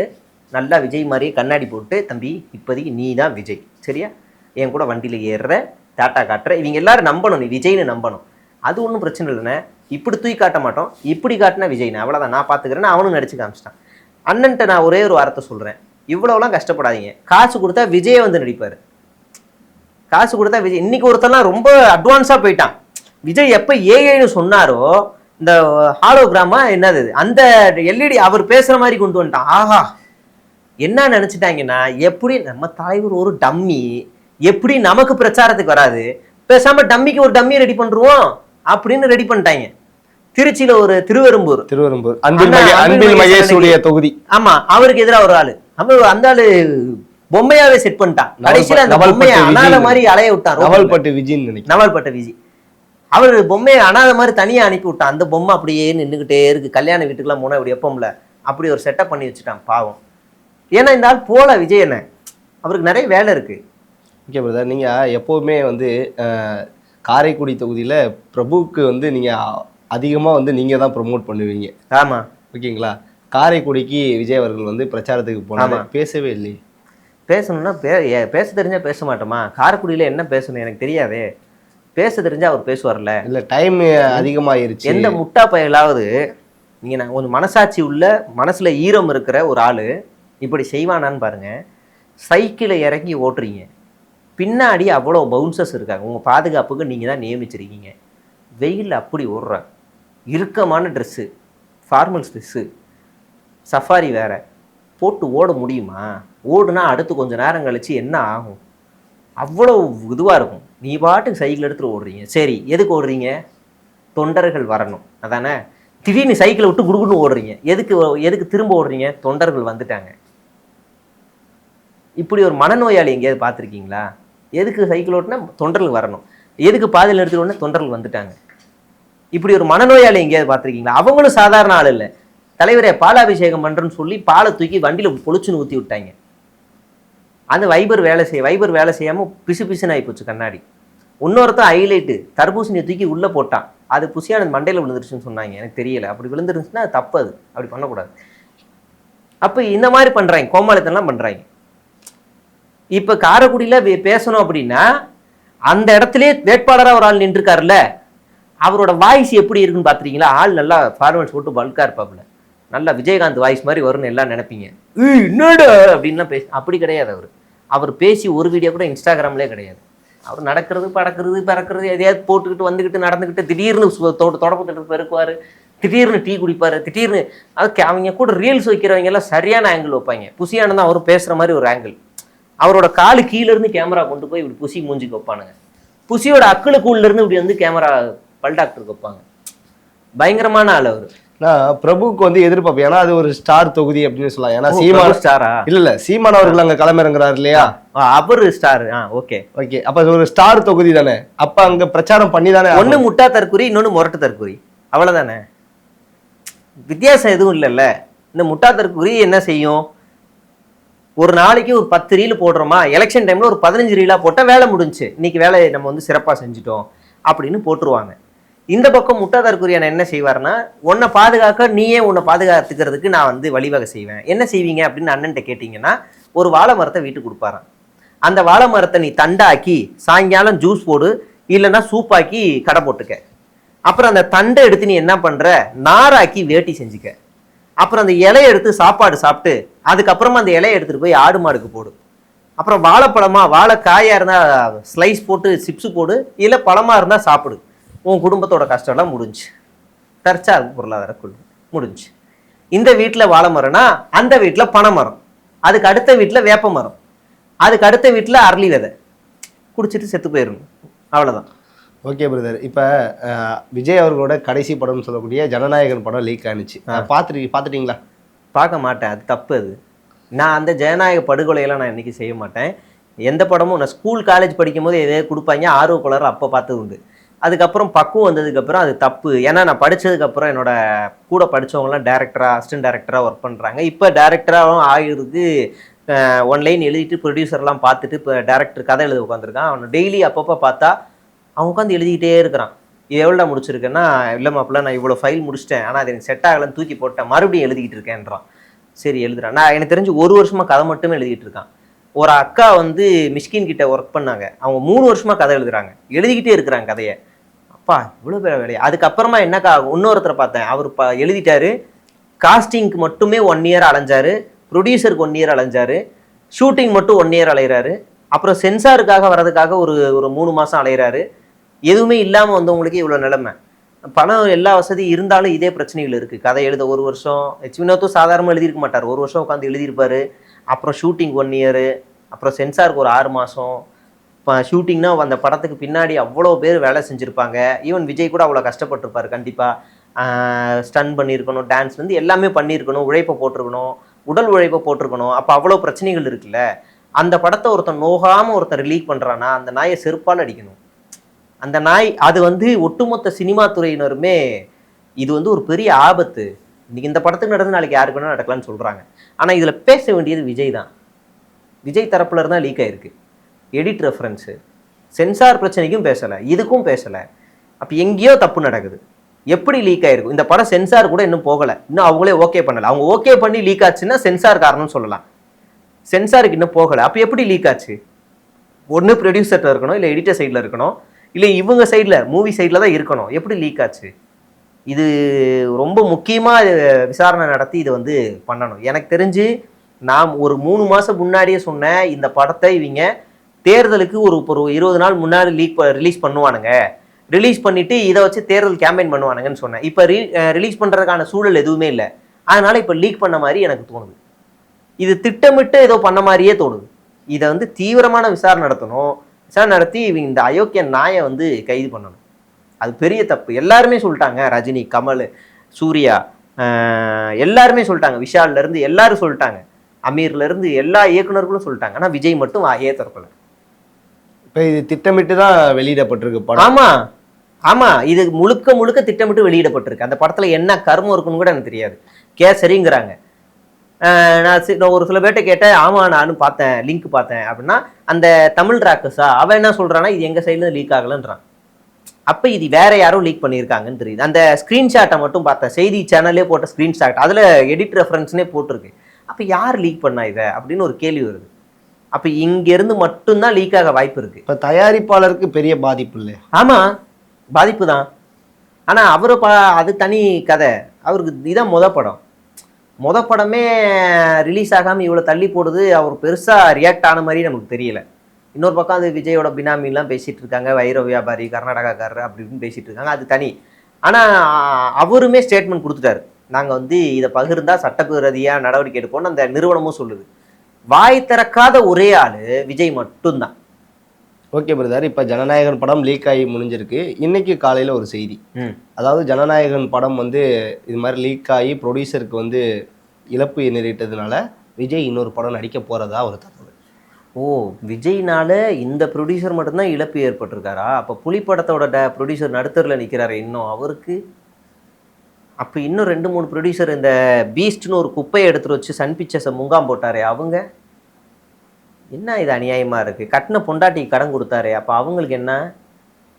நல்லா விஜய் மாதிரியே கண்ணாடி போட்டு, தம்பி இப்போதைக்கு நீ தான் விஜய், சரியா, என் கூட வண்டியில் ஏறுற, டாட்டா காட்டுற, இவங்க எல்லாரும் நம்பணும், நீ விஜய்னு நம்பணும். அது ஒன்றும் பிரச்சனை இல்லைண்ணே, இப்படி தூக்கி காட்ட மாட்டோம், இப்படி காட்டினா விஜய்ண்ணே, அவ்வளோதான், நான் பார்த்துக்கிறேன்னு அவனும் நடிச்சு காமிச்சிட்டான். அண்ணன்ட்ட நான் ஒரே ஒரு வார்த்தை சொல்கிறேன், இவ்வளோலாம் கஷ்டப்படாதீங்க, காசு கொடுத்தா விஜய் வந்து நடிப்பார். காசு கொடுத்தா விஜய். இன்னைக்கு ஒருத்தர்லாம் ரொம்ப அட்வான்ஸாக போயிட்டான். விஜய் எப்போ ஏஐன்னு சொன்னாரோ இந்த ஹாலோகிராமா என்னது அந்த எல்இடி அவர் பேசுகிற மாதிரி கொண்டு வந்துட்டான். ஆஹா, என்ன நினச்சிட்டாங்கன்னா எப்படி நம்ம தலைவர் ஒரு டம்மி, எப்படி நமக்கு பிரச்சாரத்துக்கு வராது, பேசாம டம்மிக்கு ஒரு டம்மியை ரெடி பண்ணுருவோம் அப்படின்னு ரெடி பண்ணிட்டாங்க. திருச்சியில ஒரு திருவெரும்பூர் அன்பில் மகேஷுடைய தொகுதி, ஆமா, அவருக்கு எதிராக ஒரு ஆளு, அந்த ஆளு பொம்மையாவே செட் பண்ணிட்டான். கடைசியில அந்த பொம்மையை அனாத மாதிரி அலைய விட்டான். நவல்பட்ட விஜய் அவர் பொம்மையை அனாத மாதிரி தனியா அனுப்பி விட்டான். அந்த பொம்மை அப்படியே நின்றுகிட்டே இருக்கு. கல்யாண வீட்டுக்குலாம் போனா இப்படி எப்பவும்ல அப்படி ஒரு செட்டப் பண்ணி வச்சுட்டான் பாவம். ஏன்னா இந்த ஆள் போல விஜய் என்ன, அவருக்கு நிறைய வேலை இருக்கு. ஓகே பிரதர், நீங்க எப்பவுமே வந்து காரைக்குடி தொகுதியில பிரபுவுக்கு வந்து நீங்க அதிகமா வந்து நீங்க தான் ப்ரொமோட் பண்ணுவீங்க. ஆமா, ஓகேங்களா? காரைக்குடிக்கு விஜய் அவர்கள் வந்து பிரச்சாரத்துக்கு போனாங்க, பேசவே இல்லை. பேசணும்னா பேச தெரிஞ்சா பேச மாட்டோமா? காரைக்குடியில என்ன பேசணும் எனக்கு தெரியாதே. பேச தெரிஞ்சா அவர் பேசுவார்ல. இல்ல டைம் அதிகமாயிருச்சு. எந்த முட்டா பயலாவது நீங்க நான் கொஞ்சம் மனசாட்சி உள்ள மனசுல ஈரம் இருக்கிற ஒரு ஆளு இப்படி செய்வானான்னு பாருங்க. சைக்கிளை இறக்கி ஓட்டுறீங்க, பின்னாடி அவ்வளோ பவுன்சர்ஸ் இருக்காங்க, உங்க பாதுகாப்புக்கு நீங்க தான் நியமிச்சிருக்கீங்க. வெயில் அப்படி ஓடுறாங்க, இறுக்கமான ட்ரெஸ்ஸு, ஃபார்மல்ஸ் ட்ரெஸ்ஸு, சஃபாரி வேற போட்டு ஓட முடியுமா? ஓடுனா அடுத்து கொஞ்சம் நேரம் கழிச்சு என்ன ஆகும்? அவ்வளோ இதுவாக இருக்கும். நீ பாட்டுக்கு சைக்கிள் எடுத்துகிட்டு ஓடுறீங்க. சரி, எதுக்கு ஓடுறீங்க? தொண்டர்கள் வரணும் அதானே. திடீர்னு சைக்கிளை விட்டு குடுக்குன்னு ஓடுறீங்க, எதுக்கு திரும்ப ஓடுறீங்க? தொண்டர்கள் வந்துட்டாங்க. இப்படி ஒரு மனநோயாளி எங்கேயாவது பார்த்துருக்கீங்களா? எதுக்கு சைக்கிள் ஓட்டுனா தொண்டர்கள் வரணும், எதுக்கு பாதையில் எடுத்துகிட்டு ஓடனே தொண்டர்கள் வந்துட்டாங்க. இப்படி ஒரு மனநோயாளி எங்கேயாவது பார்த்துருக்கீங்களா? அவங்களும் சாதாரண ஆள் இல்லை. தலைவரே பாலாபிஷேகம் பண்ணுறேன்னு சொல்லி பாலை தூக்கி வண்டியில் பொழிச்சுன்னு ஊற்றி விட்டாங்க. அந்த வைபர் வேலை செய்யாமல் பிசு பிசுன்னு ஆகிப்போச்சு கண்ணாடி. இன்னொருத்தான் ஹைலைட்டு, தர்பூசணியை தூக்கி உள்ளே போட்டான், அது புசியானது மண்டையில் விழுந்துருச்சுன்னு சொன்னாங்க. எனக்கு தெரியலை, அப்படி விழுந்துருந்துச்சுன்னா அது தப்பு, அது அப்படி பண்ணக்கூடாது. அப்போ இந்த மாதிரி பண்ணுறாங்க, கோமாளித்தெல்லாம் பண்ணுறாங்க. இப்போ காரைக்குடியில் பேசணும் அப்படின்னா அந்த இடத்துலேயே வேட்பாளராக ஒரு ஆள் நின்றுருக்காருல்ல, அவரோட வாய்ஸ் எப்படி இருக்குன்னு பார்த்துருக்கீங்களா? ஆள் நல்லா ஃபார்மல்ஸ் போட்டு பல்காக இருப்பாப்புல, நல்லா விஜயகாந்த் வாய்ஸ் மாதிரி வரும்னு எல்லாம் நினைப்பீங்க. என்னடா அப்படின்லாம் அப்படி கிடையாது. அவர் பேசி ஒரு வீடியோ கூட இன்ஸ்டாகிராம்லேயே கிடையாது. அவர் நடக்கிறது பறக்கிறது எதையாவது போட்டுக்கிட்டு வந்துக்கிட்டு நடந்துக்கிட்டு திடீர்னு தொடப்பத்திட்டு பெருக்குவார், திடீர்னு டீ குடிப்பார், திடீர்னு அது அவங்க கூட ரீல்ஸ் வைக்கிறவங்க எல்லாம் சரியான ஆங்கிள் வைப்பாங்க. புசியானதான் அவர் பேசுகிற மாதிரி ஒரு ஆங்கிள். அவரோட காலு கீழேருந்து கேமரா கொண்டு போய் இப்படி புசி மூஞ்சிக்கு வைப்பானுங்க. புசியோட அக்களுக்குள்ளேருந்து இப்படி வந்து கேமரா பல் டாக்டருக்கு வைப்பாங்க. பயங்கரமான ஆள் அவர். நான் பிரபுக்கு வந்து எதிர்பார்ப்பேன், ஏன்னா அது ஒரு ஸ்டார் தொகுதி அப்படின்னு சொல்லலாம். ஏன்னா பிரபு சீமான் ஸ்டாரா? இல்ல சீமான் அவர்கள் அங்க களமிறங்குறாரு இல்லையா? அவரு ஸ்டார். ஓகே ஓகே, அப்ப ஒரு ஸ்டார் தொகுதி தானே, அப்ப அங்க பிரச்சாரம் பண்ணி தானே. ஒண்ணு முட்டா தற்குறி, இன்னொன்னு முரட்டு தற்குறி, அவ்வளவுதானே, வித்தியாசம் எதுவும் இல்லைல்ல. இந்த முட்டா தற்குறி என்ன செய்யும், ஒரு நாளைக்கு ஒரு 10 ரீல் போடுறோமா, எலெக்ஷன் டைம்ல ஒரு 15 ரீலா போட்டா வேலை முடிஞ்சு, இன்னைக்கு வேலையை நம்ம வந்து சிறப்பா செஞ்சுட்டோம் அப்படின்னு போட்டுருவாங்க. இந்த பக்கம் முட்டா தற்குறியான என்ன செய்வார்னா, உன்னை பாதுகாக்க நீயே உன்னை பாதுகாத்துக்கிறதுக்கு நான் வந்து வழிவகை செய்வேன். என்ன செய்வீங்க அப்படின்னு அண்ணன்ட்ட கேட்டிங்கன்னா, ஒரு வாழை மரத்தை வீட்டுக்கு கொடுப்பாரான். அந்த வாழை மரத்தை நீ தண்டாக்கி சாயங்காலம் ஜூஸ் போடு, இல்லைன்னா சூப்பாக்கி கடை போட்டுக்க. அப்புறம் அந்த தண்டை எடுத்து நீ என்ன பண்ற, நாராக்கி வேட்டி செஞ்சுக்க. அப்புறம் அந்த இலையை எடுத்து சாப்பாடு சாப்பிட்டு அதுக்கப்புறமா அந்த இலையை எடுத்துட்டு போய் ஆடு மாடுக்கு போடு. அப்புறம் வாழைப்பழமா, வாழைக்காயா இருந்தா ஸ்லைஸ் போட்டு சிப்ஸு போடு, இல்லை பழமா இருந்தா சாப்பிடு. உன் குடும்பத்தோட கஷ்டம்லாம் முடிஞ்சு, தற்சார்பு பொருளாதார கொள்கை முடிஞ்சு. இந்த வீட்டில் வாழை மரம்னா அந்த வீட்டில் பனை மரம், அதுக்கு அடுத்த வீட்டில் வேப்ப மரம், அதுக்கு அடுத்த வீட்டில் அரளி விதை, குடிச்சிட்டு செத்து போயிடணும், அவ்வளோதான். ஓகே பிரதர், இப்போ விஜய் அவர்களோட கடைசி படம்னு சொல்லக்கூடிய ஜனநாயகன் படம் லீக் ஆனிச்சு, பார்த்துட்டீங்களா? பார்க்க மாட்டேன், அது தப்பு. அது நான் அந்த ஜனநாயக படுகொலையெல்லாம் நான் இன்றைக்கி செய்ய மாட்டேன். எந்த படமும் நான் ஸ்கூல் காலேஜ் படிக்கும் போது எதையோ கொடுப்பாங்க, ஆர்வக்குளர் அப்போ பார்த்தது உண்டு. அதுக்கப்புறம் பக்குவம் வந்ததுக்கப்புறம் அது தப்பு. ஏன்னா நான் படித்ததுக்கப்புறம் என்னோட கூட படித்தவங்களாம் டேரக்டராக, அசிஸ்டன்ட் டேரக்டராக ஒர்க் பண்ணுறாங்க. இப்போ டேரக்டராகவும் ஆகிருக்கு. ஒன்லைன் எழுதிட்டு ப்ரொடியூசர்லாம் பார்த்துட்டு இப்போ டேரக்டர் கதை எழுத உட்காந்துருக்கான். அவனை டெய்லி அப்பப்போ பார்த்தா அவன் உட்காந்து எழுதிக்கிட்டே இருக்கிறான். இது எவ்வளோ முடிச்சிருக்கேன்னா, இல்லை மாப்பிள்ள நான் இவ்வளோ ஃபைல் முடிச்சிட்டேன், ஆனால் அது எனக்கு செட் ஆகலைன்னு தூக்கி போட்டேன், மறுபடியும் எழுதிக்கிட்டு இருக்கேன்றான். சரி எழுதுறான். நான் எனக்கு தெரிஞ்சு 1 வருஷமாக கதை மட்டுமே எழுதிக்கிட்டு இருக்கான். ஒரு அக்கா வந்து மிஷ்கின் கிட்ட ஒர்க் பண்ணாங்க, அவங்க 3 வருஷமாக கதை எழுதுறாங்க, எழுதிக்கிட்டே இருக்கிறாங்க கதையை. அப்பா இவ்வளோ பேர் வேலையா. அதுக்கப்புறமா என்னக்கா இன்னொருத்தரை பார்த்தேன், அவர் எழுதிட்டாரு, காஸ்டிங்க்கு மட்டுமே 1 இயர் அலைஞ்சாரு, ப்ரொடியூசருக்கு 1 இயர் அலைஞ்சாரு, ஷூட்டிங் மட்டும் 1 இயர் அலைகிறாரு, அப்புறம் சென்சாருக்காக வர்றதுக்காக ஒரு 3 மாதம் அலைகிறாரு. எதுவுமே இல்லாமல் வந்தவங்களுக்கு இவ்வளோ நிலைமை. பணம் எல்லா வசதியும் இருந்தாலும் இதே பிரச்சனைகள் இருக்குது. கதை எழுத 1 வருஷம், வினோத்தும் சாதாரணமாக எழுதியிருக்க மாட்டார், 1 வருஷம் உட்காந்து எழுதியிருப்பார். அப்புறம் ஷூட்டிங் 1 இயரு, அப்புறம் சென்சாருக்கு ஒரு 6 மாதம். இப்போ ஷூட்டிங்னா அந்த படத்துக்கு பின்னாடி அவ்வளோ பேர் வேலை செஞ்சுருப்பாங்க. ஈவன் விஜய் கூட அவ்வளோ கஷ்டப்பட்டிருப்பார் கண்டிப்பாக. ஸ்டன் பண்ணியிருக்கணும், டான்ஸ் வந்து எல்லாமே பண்ணியிருக்கணும், உழைப்பை போட்டிருக்கணும், உடல் உழைப்பை போட்டிருக்கணும். அப்போ அவ்வளோ பிரச்சனைகள் இருக்குல்ல. அந்த படத்தை ஒருத்தன் நோகாமல் ஒருத்தன் ரிலீக் பண்ணுறான்னா அந்த நாயை செருப்பால் அடிக்கணும். அந்த நாய் அது வந்து ஒட்டுமொத்த சினிமா துறையினருமே இது வந்து ஒரு பெரிய ஆபத்து. இன்னைக்கு இந்த படத்துக்கு நடந்து நாளைக்கு யாருக்கு வேணால் நடக்கலான்னு சொல்கிறாங்க. ஆனால் இதில் பேச வேண்டியது விஜய் தான். விஜய் தரப்புல இருந்தால் லீக் ஆகிருக்கு. எடிட் ரெஃபரன்ஸு, சென்சார் பிரச்சனைக்கும் பேசலை, இதுக்கும் பேசலை. அப்போ எங்கேயோ தப்பு நடக்குது. எப்படி லீக் ஆகிருக்கும்? இந்த படம் சென்சார் கூட இன்னும் போகலை, இன்னும் அவங்களே ஓகே பண்ணலை. அவங்க ஓகே பண்ணி லீக் ஆச்சுன்னா சென்சார் காரணம்னு சொல்லலாம். சென்சாருக்கு இன்னும் போகலை, அப்போ எப்படி லீக் ஆச்சு? ஒன்று ப்ரொடியூசர்கிட்ட இருக்கணும், இல்லை எடிட்டர் சைடில் இருக்கணும், இல்லை இவங்க சைடில் மூவி சைடில் தான் இருக்கணும். எப்படி லீக் ஆச்சு? இது ரொம்ப முக்கியமாக விசாரணை நடத்தி இது வந்து பண்ணணும். எனக்கு தெரிஞ்சு நான் ஒரு 3 மாதம் முன்னாடியே சொன்னேன், இந்த படத்தை இவங்க தேர்தலுக்கு ஒரு 20 நாள் முன்னாடி ரிலீஸ் பண்ணுவானுங்க, ரிலீஸ் பண்ணிவிட்டு இதை வச்சு தேர்தல் கேம்பெயின் பண்ணுவானுங்கன்னு சொன்னேன். இப்போ ரிலீஸ் பண்ணுறதுக்கான சூழல் எதுவுமே இல்லை. அதனால் இப்போ லீக் பண்ண மாதிரி எனக்கு தோணுது. இது திட்டமிட்டு ஏதோ பண்ண மாதிரியே தோணுது. இதை வந்து தீவிரமான விசாரணை நடத்தணும். விசாரணை நடத்தி இவங்க இந்த அயோக்கிய நாயை வந்து கைது பண்ணணும். அது பெரிய தப்பு. எல்லாருமே சொல்லிட்டாங்க, ரஜினி, கமல், சூர்யா எல்லாருமே சொல்லிட்டாங்க, விஷால்லேருந்து எல்லாரும் சொல்லிட்டாங்க, அமீர்லேருந்து எல்லா இயக்குநர்களும் சொல்லிட்டாங்க. ஆனால் விஜய் மட்டும் ஏத்தரப்பில். இப்போ இது திட்டமிட்டு தான் வெளியிடப்பட்டிருக்கு படம். ஆமாம் ஆமாம், இது முழுக்க முழுக்க திட்டமிட்டு வெளியிடப்பட்டிருக்கு. அந்த படத்தில் என்ன கர்மம் இருக்குன்னு கூட எனக்கு தெரியாது. கேசரிங்கிறாங்க. நான் ஒரு சில பேர்ட்ட கேட்டேன், ஆமாம் நானும் பார்த்தேன், லிங்க் பார்த்தேன் அப்படின்னா, அந்த தமிழ் ராக்கஸா அவன் என்ன சொல்கிறான்னா, இது எங்கள் சைட்லேருந்து லீக் ஆகலைன்றான். அப்போ இது வேற யாரும் லீக் பண்ணியிருக்காங்கன்னு தெரியுது. அந்த ஸ்க்ரீன்ஷாட்டை மட்டும் பார்த்தேன், செய்தி சேனல்லே போட்ட ஸ்க்ரீன்ஷாட், அதில் எடிட் ரெஃபரன்ஸ்னே போட்டிருக்கு. அப்போ யார் லீக் பண்ணா இதை அப்படின்னு ஒரு கேள்வி வருது. அப்போ இங்கேருந்து மட்டும்தான் லீக் ஆக வாய்ப்பு இருக்குது. இப்போ தயாரிப்பாளருக்கு பெரிய பாதிப்பு இல்லை? ஆமாம் பாதிப்பு தான். ஆனால் அவரு அது தனி கதை. அவருக்கு இதான் மொத படமே ரிலீஸ் ஆகாமல் இவ்வளோ தள்ளி போடுது. அவர் பெருசாக ரியாக்ட் ஆன மாதிரி நமக்கு தெரியல. இன்னொரு பக்கம் அது விஜயோட பினாமிலாம் பேசிகிட்டு இருக்காங்க, வைர வியாபாரி, கர்நாடகாக்காரர் அப்படி இப்படின்னு பேசிகிட்டு இருக்காங்க, அது தனி. ஆனால் அவருமே ஸ்டேட்மெண்ட் கொடுத்துட்டாரு, நாங்கள் வந்து இதை பகிர்ந்தா சட்டவிரோதியாக நடவடிக்கை எடுப்போம்னு அந்த நிறுவனமும் சொல்லுது. வாய் திறக்காத ஒரே ஆள் விஜய் மட்டும்தான். ஓகே பிரதர், இப்போ ஜனநாயகன் படம் லீக் ஆகி முடிஞ்சிருக்கு. இன்னைக்கு காலையில் ஒரு செய்தி, அதாவது ஜனநாயகன் படம் வந்து இது மாதிரி லீக் ஆகி ப்ரொடியூசருக்கு வந்து இழப்பு நேரிட்டதுனால விஜய் இன்னொரு படம் நடிக்க போகிறதா ஒரு தகவல். ஓ, விஜய்னால இந்த ப்ரொடியூசர் மட்டும்தான் இழப்பு ஏற்பட்டிருக்காரா? அப்போ புலி படத்தோட ப்ரொடியூசர் நடுத்தரில் நிற்கிறாரு இன்னும் அவருக்கு. அப்போ இன்னும் 2-3 ப்ரொடியூசர் இந்த பீஸ்ட்னு ஒரு குப்பையை எடுத்துகிட்டு வச்சு சன் பிக்சர்ஸை முகாம் போட்டாரே அவங்க என்ன, இது அநியாயமாக இருக்குது. கட்டின பொண்டாட்டிக்கு கடன் கொடுத்தாரு, அப்போ அவங்களுக்கு என்ன?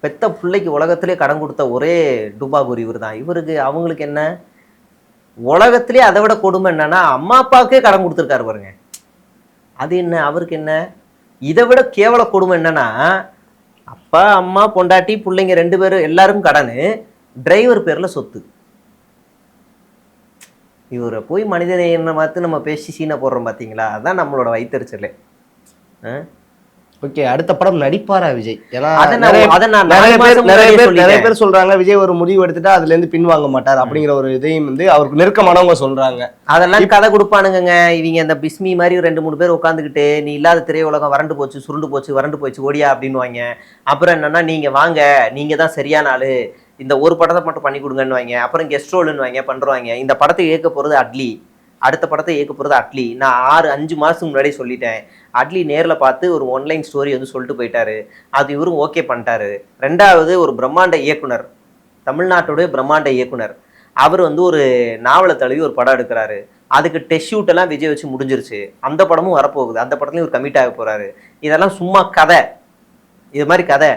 பெத்த பிள்ளைக்கு உலகத்திலே கடன் கொடுத்த ஒரே டுபாகூர் இவர் தான். இவருக்கு அவங்களுக்கு என்ன? உலகத்திலே அதை விட கொடுமை என்னன்னா அம்மா அப்பாவுக்கே கடன் கொடுத்துருக்காரு பாருங்க. அது என்ன அவருக்கு என்ன? இதை விட கேவல கொடுமை என்னன்னா அப்பா அம்மா பொண்டாட்டி பிள்ளைங்க 2 பேரும் எல்லாரும் கடன், டிரைவர் பேரில் சொத்து. இவரை போய் மனிதநேயனை பார்த்து நம்ம பேசி சீனை போடுறோம் பார்த்தீங்களா? அதுதான் நம்மளோட வைத்தறிச்சலே. ஓகே, அடுத்த படம் நடிப்பாரா விஜய்? ஏன்னா நிறைய பேர் சொல்றாங்க விஜய் ஒரு முடிவு எடுத்துட்டா அதுல இருந்து பின்வாங்க மாட்டார் அப்படிங்கிற ஒரு இதையும் வந்து அவருக்கு நெருக்கமானவங்க சொல்றாங்க. அதெல்லாம் கதை கொடுப்பானுங்க இவங்க. இந்த பிஸ்மி மாதிரி 2-3 பேர் உட்காந்துக்கிட்டு நீ இல்லாத திரையுலகம் வறண்டு போச்சு, சுருண்டு போச்சு, வறண்டு போச்சு, ஓடியா அப்படின்வாங்க. அப்புறம் என்னன்னா நீங்க வாங்க, நீங்க தான் சரியான ஆளு, இந்த ஒரு படத்தை மட்டும் பண்ணி கொடுங்கன்னு வாங்க. அப்புறம் கெஸ்ட் ரோல்னு வாங்க, பண்ணுவாங்க. இந்த படத்தை இயக்க போறது அட்லி, அடுத்த படத்தை இயக்க போகிறது அட்லி. நான் 6-5 மாதத்துக்கு முன்னாடியே சொல்லிட்டேன். அட்லி நேரில் பார்த்து ஒரு ஒன்லைன் ஸ்டோரி வந்து சொல்லிட்டு போயிட்டாரு, அது இவரும் ஓகே பண்ணிட்டாரு. 2வது ஒரு பிரம்மாண்ட இயக்குனர், தமிழ்நாட்டுடைய பிரம்மாண்ட இயக்குனர், அவர் வந்து ஒரு நாவலை தழுவி ஒரு படம் எடுக்கிறாரு. அதுக்கு டெஸ்ட் ஷூட் எல்லாம் விஜய் வச்சு முடிஞ்சிருச்சு. அந்த படமும் வரப்போகுது, அந்த படத்துலையும் ஒரு கமிட் ஆக போகிறாரு. இதெல்லாம் சும்மா கதை, இது மாதிரி கதை.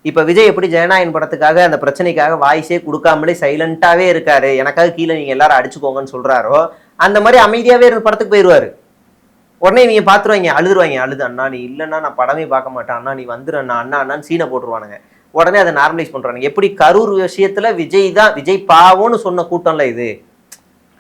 இப்போ விஜய் எப்படி ஜனநாயகன் படத்துக்காக அந்த பிரச்சனைக்காக வாய்ஸே கொடுக்காமலே சைலண்ட்டாகவே இருக்காரு, எனக்காக கீழே நீங்கள் எல்லாரும் அடிச்சுக்கோங்கன்னு சொல்கிறாரோ, அந்த மாதிரி அமைதியாகவே இருந்த படத்துக்கு போயிடுவார். உடனே நீங்கள் பார்த்துருவாங்க, அழுது அண்ணா நீ இல்லைன்னா நான் படமே பார்க்க மாட்டேன், அண்ணா நீ வந்துடு அண்ணா, அண்ணான்னு சீனை போட்டுருவானுங்க. உடனே அதை நார்மலைஸ் பண்ணுறாங்க. எப்படி கரூர் விஷயத்தில் விஜய் பாவம்னு சொன்ன கூட்டம்ல இது,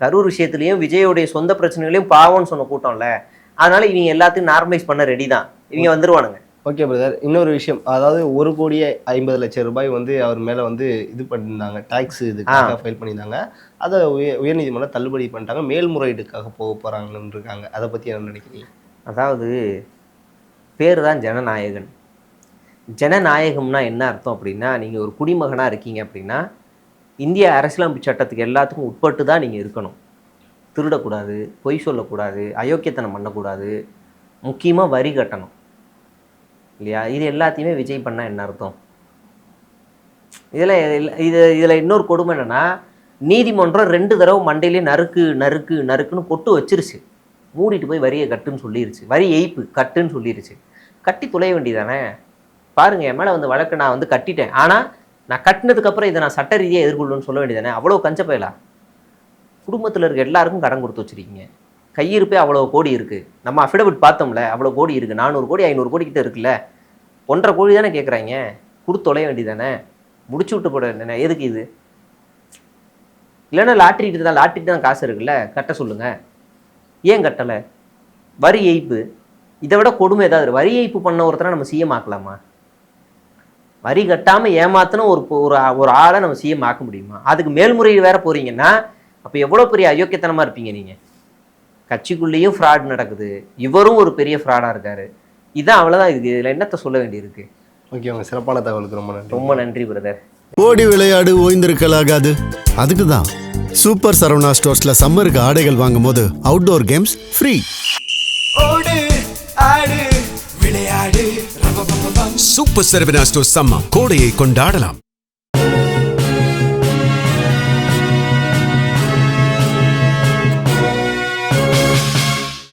கரூர் விஷயத்துலையும் விஜயோடைய சொந்த பிரச்சனைகளையும் பாவம்னு சொன்ன கூட்டம்ல, அதனால இவங்க எல்லாத்தையும் நார்மலைஸ் பண்ண ரெடி தான், இவங்க வந்துருவானுங்க. ஓகே பிரதர், இன்னொரு விஷயம், அதாவது 1,50,00,000 ரூபாய் வந்து அவர் மேலே வந்து இது பண்ணியிருந்தாங்க, டாக்ஸ் இதுக்காக ஃபைல் பண்ணியிருந்தாங்க. அதை உயர்நீதிமன்றம் தள்ளுபடி பண்ணிட்டாங்க, மேல்முறையீடுக்காக போக போகிறாங்கன்னு இருக்காங்க. அதை பற்றி என்ன நினைக்கிறீங்க? அதாவது பேர் தான் ஜனநாயகன். ஜனநாயகம்னா என்ன அர்த்தம் அப்படின்னா, நீங்கள் ஒரு குடிமகனாக இருக்கீங்க அப்படின்னா இந்திய அரசியலமைப்பு சட்டத்துக்கு எல்லாத்துக்கும் உட்பட்டு தான் நீங்கள் இருக்கணும். திருடக்கூடாது, பொய் சொல்லக்கூடாது, அயோக்கியத்தனம் பண்ணக்கூடாது, முக்கியமாக வரி கட்டணும் இல்லையா? இது எல்லாத்தையுமே விஜய் பண்ணால் என்ன அர்த்தம்? இதில் இன்னொரு கொடுமை என்னென்னா, நீதிமன்றம் 2 தடவை மண்டையிலே நறுக்குன்னு கொட்டு வச்சிருச்சு, மூடிட்டு போய் வரியை கட்டுன்னு சொல்லிருச்சு, வரி ஏய்ப்பு கட்டுன்னு சொல்லிருச்சு. கட்டி துளைய வேண்டியதானே? பாருங்கள், என் மேலே வந்து வழக்கு நான் வந்து கட்டிட்டேன், ஆனால் நான் கட்டினதுக்கப்புறம் இதை நான் சட்ட ரீதியாக எதிர்கொள்ளணும்னு சொல்ல வேண்டியதானே? அவ்வளோ கஞ்சப்பயலா? குடும்பத்தில் இருக்க எல்லாருக்கும் கடன் கொடுத்து வச்சுருக்கீங்க, கையிருப்பே அவ்வளோ கோடி இருக்குது. நம்ம அஃபிடவிட் பார்த்தோம்ல, அவ்வளோ கோடி இருக்குது, 400 கோடி 500 கோடி கிட்ட இருக்குல்ல, 1.5 கோடி தானே கேட்குறாங்க, கொடுத்து தொலைய வேண்டியதானே? முடிச்சு விட்டு போட என்ன எதுக்கு இது? இல்லைன்னா லாட்ரி தான் காசு இருக்குல்ல, கட்ட சொல்லுங்கள், ஏன் கட்டலை? வரி ஏய்ப்பு, இதை விட கொடுமை ஏதாவது? வரி ஏய்ப்பு பண்ண ஒருத்தரை நம்ம சிஎம் ஆக்கலாமா? வரி கட்டாமல் ஏமாத்தின ஒரு ஆளை நம்ம சிஎம் ஆக்க முடியுமா? அதுக்கு மேல்முறையீடு வேற போகிறீங்கன்னா அப்போ எவ்வளோ பெரிய அயோக்கியத்தனமாக இருப்பீங்க நீங்கள். கட்சிக்குள்ளேயும் ஃப்ராட் நடக்குது, இவரும் ஒரு பெரிய ஃப்ராடாக இருக்காரு. இதான் அவ்வளோதான். இதில் என்னத்தை சொல்ல வேண்டியிருக்கு? ஓகே, உங்கள் சிறப்பான தகவலுக்கு ரொம்ப நன்றி பிரதர். ஓடி விளையாடு ஓய்ந்திருக்கலாகாது, அதுக்கு தான் சூப்பர் சரவணா ஸ்டோர்ஸ்ல சம்மருக்கு ஆடைகள் வாங்கும் போது அவுட்டோர் கேம்ஸ் ஃப்ரீ. ஓடு ஆடு விளையாடு சூப்பர் சரவணா ஸ்டோர்ஸ் சம்மர் கோடையை கொண்டாடலாம்.